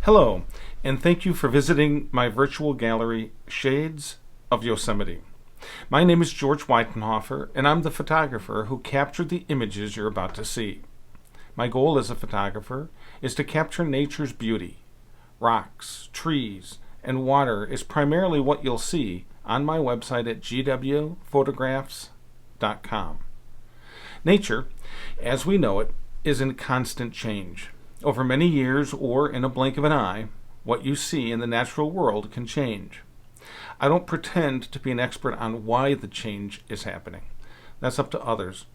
Hello, and thank you for visiting my virtual gallery, Shades of Yosemite. My name is George Wiedenhofer, and I'm the photographer who captured the images you're about to see. My goal as a photographer is to capture nature's beauty. Rocks, trees, and water is primarily what you'll see on my website at gwphotographs.com. Nature, as we know it, is in constant change. Over many years, or in a blink of an eye, what you see in the natural world can change. I don't pretend to be an expert on why the change is happening. That's up to others.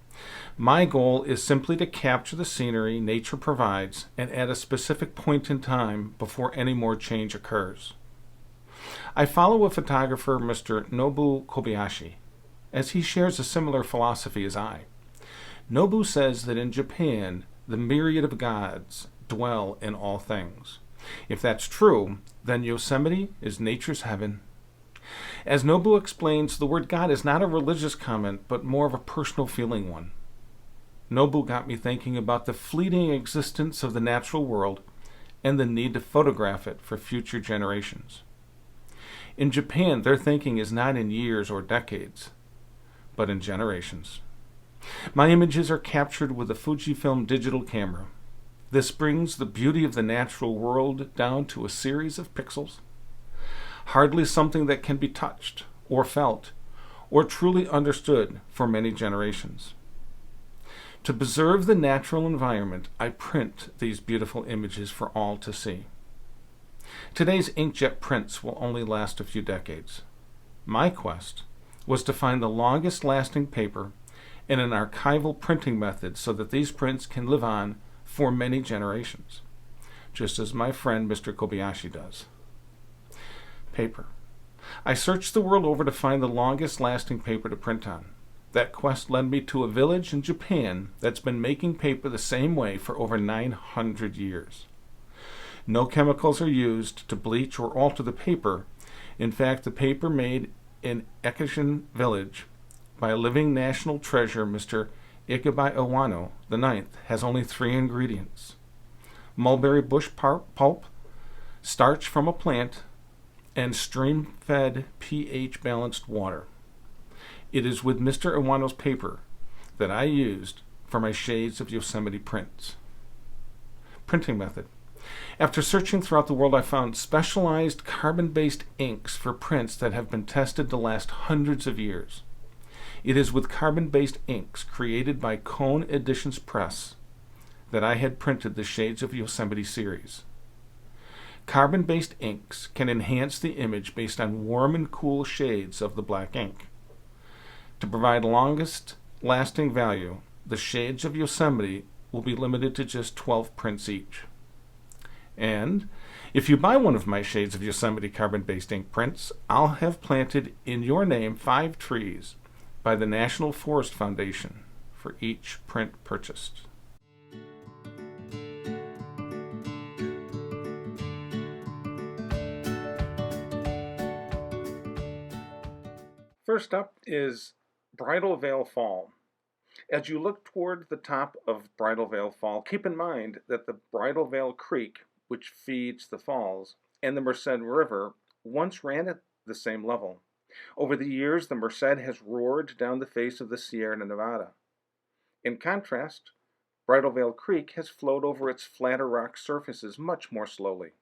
My goal is simply to capture the scenery nature provides and at a specific point in time before any more change occurs. I follow a photographer, Mr. Nobu Kobayashi, as he shares a similar philosophy as I. Nobu says that in Japan, the myriad of gods dwell in all things. If that's true, then Yosemite is nature's heaven. As Nobu explains, the word God is not a religious comment, but more of a personal feeling one. Nobu got me thinking about the fleeting existence of the natural world and the need to photograph it for future generations. In Japan, their thinking is not in years or decades, but in generations. My images are captured with a Fujifilm digital camera. This brings the beauty of the natural world down to a series of pixels. Hardly something that can be touched, or felt, or truly understood for many generations. To preserve the natural environment, I print these beautiful images for all to see. Today's inkjet prints will only last a few decades. My quest was to find the longest lasting paper and an archival printing method so that these prints can live on for many generations, just as my friend Mr. Kobayashi does. Paper. I searched the world over to find the longest lasting paper to print on. That quest led me to a village in Japan that's been making paper the same way for over 900 years. No chemicals are used to bleach or alter the paper. In fact, the paper made in Ekishin village by a living national treasure, Mr. Ikebai Owano IX, has only 3 ingredients: mulberry bush pulp, starch from a plant, and stream-fed pH-balanced water. It is with Mr. Owano's paper that I used for my Shades of Yosemite prints. Printing method. After searching throughout the world, I found specialized carbon-based inks for prints that have been tested to last hundreds of years. It is with carbon-based inks created by Cone Editions Press that I had printed the Shades of Yosemite series. Carbon-based inks can enhance the image based on warm and cool shades of the black ink. To provide longest lasting value, the Shades of Yosemite will be limited to just 12 prints each. And if you buy one of my Shades of Yosemite carbon-based ink prints, I'll have planted in your name 5 trees by the National Forest Foundation for each print purchased. First up is Bridal Veil Fall. As you look toward the top of Bridal Veil Fall, keep in mind that the Bridal Veil Creek, which feeds the falls, and the Merced River once ran at the same level. Over the years, the Merced has roared down the face of the Sierra Nevada. In contrast, Bridal Veil Creek has flowed over its flatter rock surfaces much more slowly.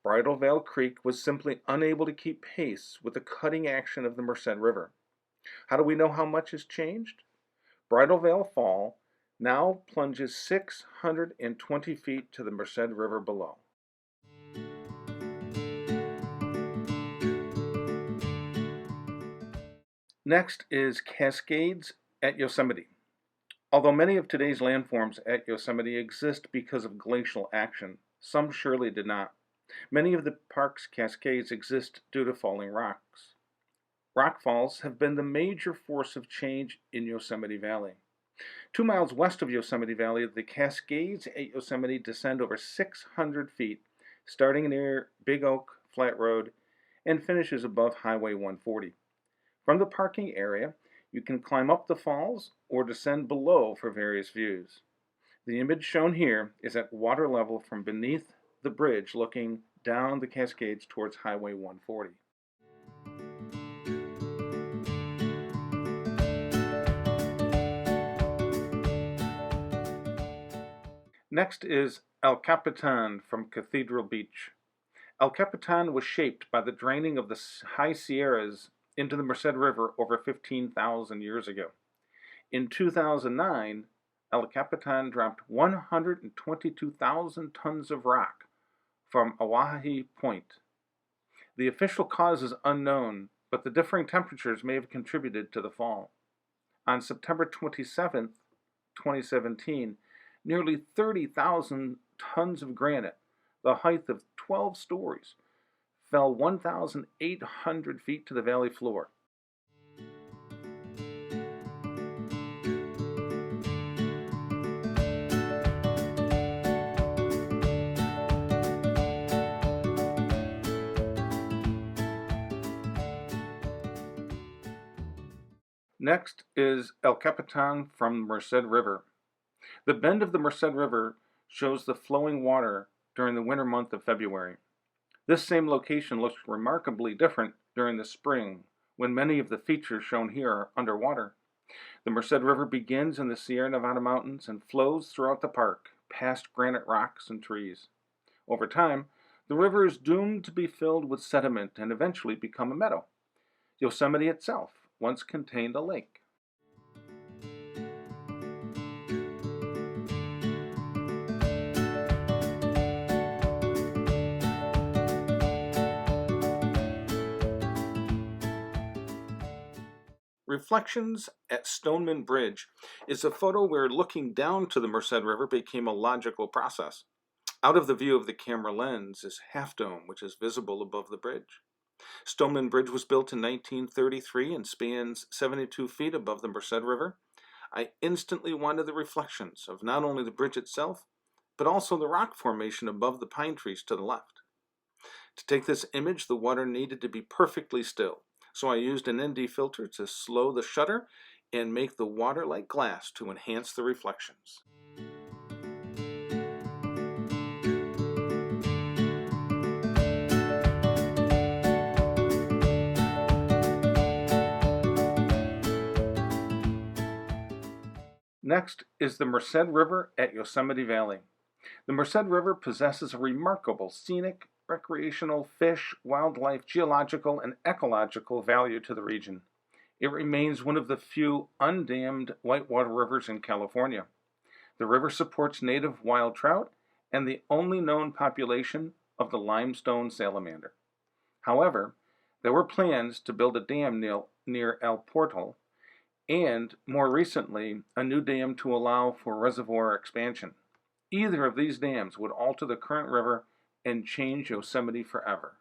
Bridal Veil Creek was simply unable to keep pace with the cutting action of the Merced River. How do we know how much has changed? Bridal Veil Fall now plunges 620 feet to the Merced River below. Next is Cascades at Yosemite. Although many of today's landforms at Yosemite exist because of glacial action, some surely did not. Many of the park's cascades exist due to falling rocks. Rock falls have been the major force of change in Yosemite Valley. 2 miles west of Yosemite Valley, the Cascades at Yosemite descend over 600 feet, starting near Big Oak Flat Road and finishes above Highway 140. From the parking area, you can climb up the falls or descend below for various views. The image shown here is at water level from beneath the bridge looking down the Cascades towards Highway 140. Next is El Capitan from Cathedral Beach. El Capitan was shaped by the draining of the high Sierras into the Merced River over 15,000 years ago. In 2009, El Capitan dropped 122,000 tons of rock from Oahe Point. The official cause is unknown, but the differing temperatures may have contributed to the fall. On September 27, 2017, nearly 30,000 tons of granite, the height of 12 stories, fell 1,800 feet to the valley floor. Next is El Capitan from the Merced River. The bend of the Merced River shows the flowing water during the winter month of February. This same location looks remarkably different during the spring, when many of the features shown here are underwater. The Merced River begins in the Sierra Nevada mountains and flows throughout the park, past granite rocks and trees. Over time, the river is doomed to be filled with sediment and eventually become a meadow. Yosemite itself once contained a lake. Reflections at Stoneman Bridge is a photo where looking down to the Merced River became a logical process. Out of the view of the camera lens is Half Dome, which is visible above the bridge. Stoneman Bridge was built in 1933 and spans 72 feet above the Merced River. I instantly wanted the reflections of not only the bridge itself, but also the rock formation above the pine trees to the left. To take this image, the water needed to be perfectly still, so I used an ND filter to slow the shutter and make the water like glass to enhance the reflections. Next is the Merced River at Yosemite Valley. The Merced River possesses a remarkable scenic, recreational, fish, wildlife, geological, and ecological value to the region. It remains one of the few undammed whitewater rivers in California. The river supports native wild trout and the only known population of the limestone salamander. However, there were plans to build a dam near El Portal, and more recently, a new dam to allow for reservoir expansion. Either of these dams would alter the current river and change Yosemite forever.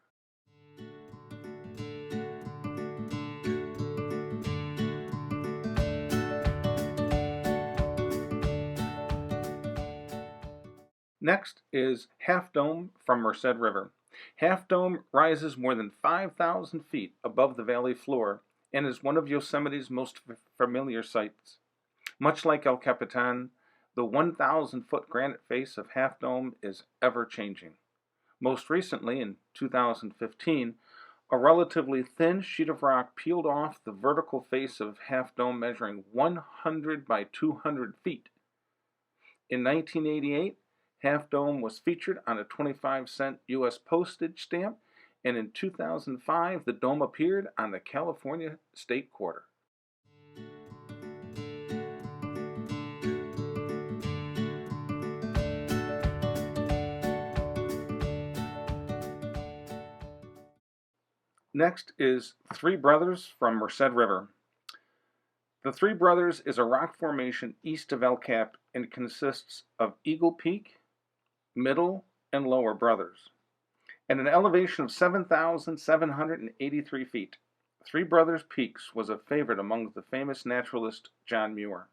Next is Half Dome from Merced River. Half Dome rises more than 5,000 feet above the valley floor and is one of Yosemite's most familiar sights. Much like El Capitan, the 1,000-foot granite face of Half Dome is ever-changing. Most recently, in 2015, a relatively thin sheet of rock peeled off the vertical face of Half Dome measuring 100 by 200 feet. In 1988, Half Dome was featured on a 25-cent U.S. postage stamp, and in 2005, the dome appeared on the California State Quarter. Next is Three Brothers from Merced River. The Three Brothers is a rock formation east of El Cap and consists of Eagle Peak, Middle, and Lower Brothers. At an elevation of 7,783 feet, Three Brothers Peaks was a favorite among the famous naturalist John Muir.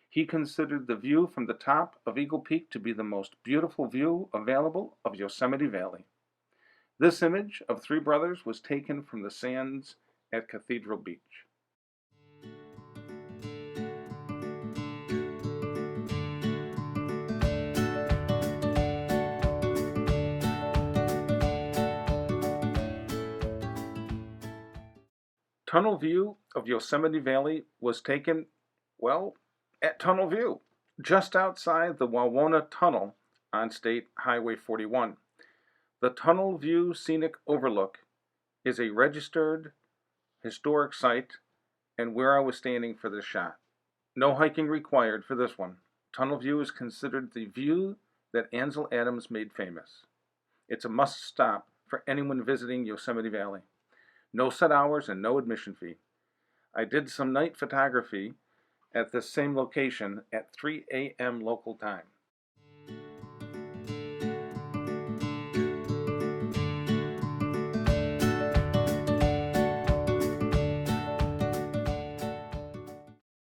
He considered the view from the top of Eagle Peak to be the most beautiful view available of Yosemite Valley. This image of Three Brothers was taken from the sands at Cathedral Beach. Tunnel view of Yosemite Valley was taken, well, at Tunnel View, just outside the Wawona Tunnel on State Highway 41. The Tunnel View Scenic Overlook is a registered historic site and where I was standing for this shot. No hiking required for this one. Tunnel View is considered the view that Ansel Adams made famous. It's a must stop for anyone visiting Yosemite Valley. No set hours and no admission fee. I did some night photography at this same location at 3 a.m. local time.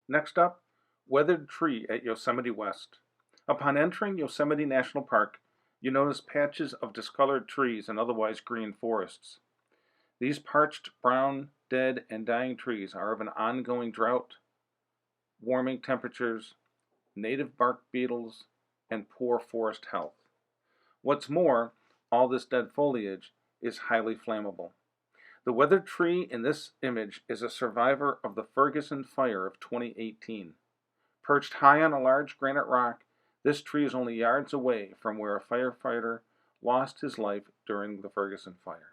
Next up, weathered tree at Yosemite West. Upon entering Yosemite National Park, you notice patches of discolored trees and otherwise green forests. These parched, brown, dead, and dying trees are of an ongoing drought, warming temperatures, native bark beetles, and poor forest health. What's more, all this dead foliage is highly flammable. The weathered tree in this image is a survivor of the Ferguson fire of 2018. Perched high on a large granite rock, this tree is only yards away from where a firefighter lost his life during the Ferguson fire.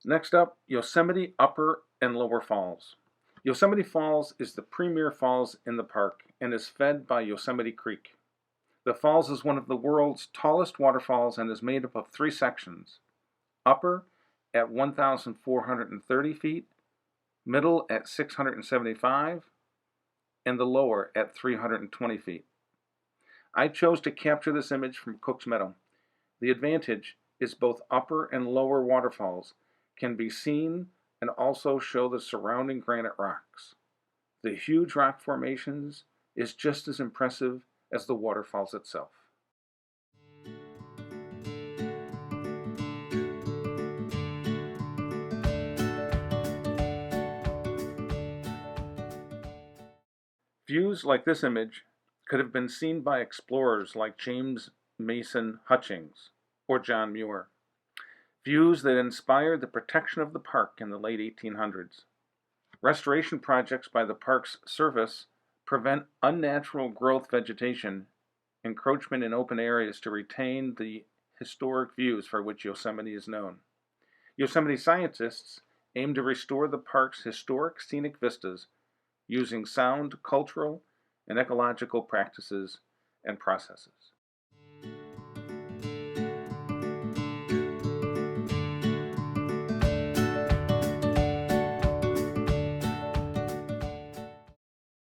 Next up, Yosemite Upper and Lower Falls. Yosemite Falls is the premier falls in the park and is fed by Yosemite Creek. The falls is one of the world's tallest waterfalls and is made up of 3 sections. Upper at 1,430 feet, middle at 675, and the lower at 320 feet. I chose to capture this image from Cook's Meadow. The advantage is both upper and lower waterfalls can be seen and also show the surrounding granite rocks. The huge rock formations is just as impressive as the waterfalls itself. Views like this image could have been seen by explorers like James Mason Hutchings or John Muir. Views that inspired the protection of the park in the late 1800s. Restoration projects by the Park's Service prevent unnatural growth vegetation, encroachment in open areas to retain the historic views for which Yosemite is known. Yosemite scientists aim to restore the park's historic scenic vistas using sound cultural and ecological practices and processes.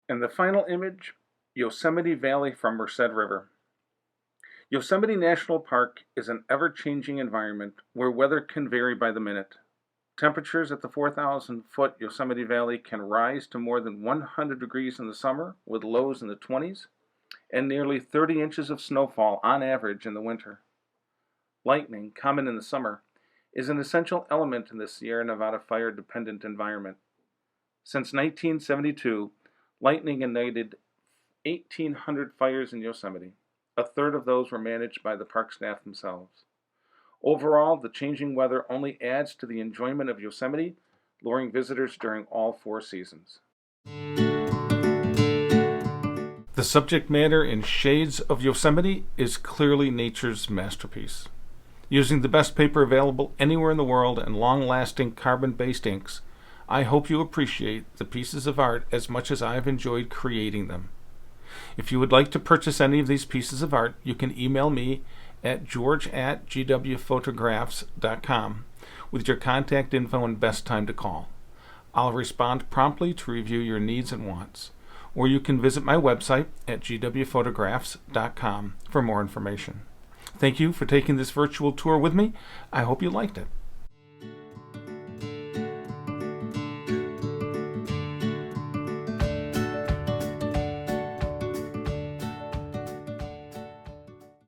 And the final image, Yosemite Valley from Merced River. Yosemite National Park is an ever-changing environment where weather can vary by the minute. Temperatures at the 4,000-foot Yosemite Valley can rise to more than 100 degrees in the summer, with lows in the 20s, and nearly 30 inches of snowfall on average in the winter. Lightning, common in the summer, is an essential element in the Sierra Nevada fire-dependent environment. Since 1972, lightning ignited 1,800 fires in Yosemite. A third of those were managed by the park staff themselves. Overall, the changing weather only adds to the enjoyment of Yosemite, luring visitors during all 4 seasons. The subject matter in Shades of Yosemite is clearly nature's masterpiece. Using the best paper available anywhere in the world and long-lasting carbon-based inks, I hope you appreciate the pieces of art as much as I've enjoyed creating them. If you would like to purchase any of these pieces of art, you can email me at george@gwphotographs.com with your contact info and best time to call. I'll respond promptly to review your needs and wants. Or you can visit my website at gwphotographs.com for more information. Thank you for taking this virtual tour with me. I hope you liked it.